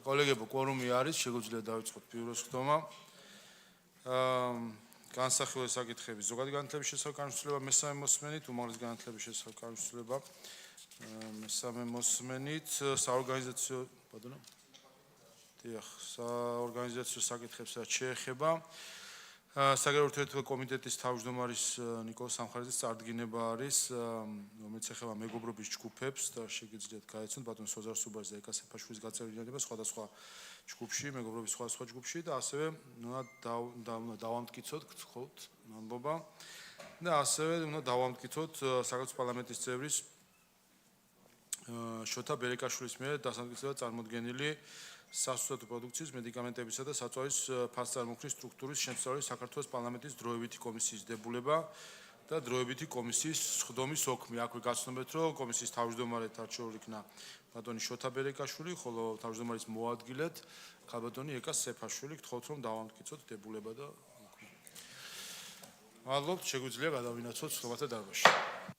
კოლეგებო, კვორუმი არის, შეგვიძლია დავიწყოთ ბიუროს ხდომა. განსახილველი საკითხები, ზოგადი განათლების შესახებ განხილვა მესამე მოსმენით, უმაღლესი განათლების შესახებ განხილვა მესამე მოსმენით, საორგანიზაციო, ბატონო. დიახ, საორგანიზაციო საკითხებსაც შეეხება. საგარეო ურთიერთობათა კომიტეტის თავმჯდომარის ნიკოლოზ სამხარიძის წარდგინება არის, რომელიც ეხება მეგობრობის ჯგუფებს და შეგიძლიათ გაეცნოთ ბატონ სოზარ სუბაძის და ეკა სეფაშვილის გაწევრიანება სხვადასხვა ჯგუფში, მეგობრობის სხვადასხვა ჯგუფში და ასევე დავამტკიცოთ, გთხოვთ, მადლობა. და ასევე უნდა დავამტკიცოთ საქართველოს პარლამენტის წევრის შოთა ბერეკაშვილის მიერ დასამტკიცებლად წარმოდგენილი სასურსათო პროდუქციის მედიკამენტებისა და საწვავის ფასწარმოქმნის სტრუქტურის შემსწავლელი საქართველოს პარლამენტის დროებითი კომისიის დებულება და დროებითი კომისიის სხდომის ოქმი. აქვე გაცნობეთ, რომ კომისიის თავმჯდომარედ არჩეული იქნა ბატონი შოთა ბერეკაშვილი, ხოლო თავმჯდომარის მოადგილედ ქალბატონი ეკა სეფაშვილი. გთხოვთ, რომ დავამტკიცოთ დებულება და ოქმი. მადლობთ, შეგვიძლია გადავინაცვლოთ ცნობათა დარბაზში.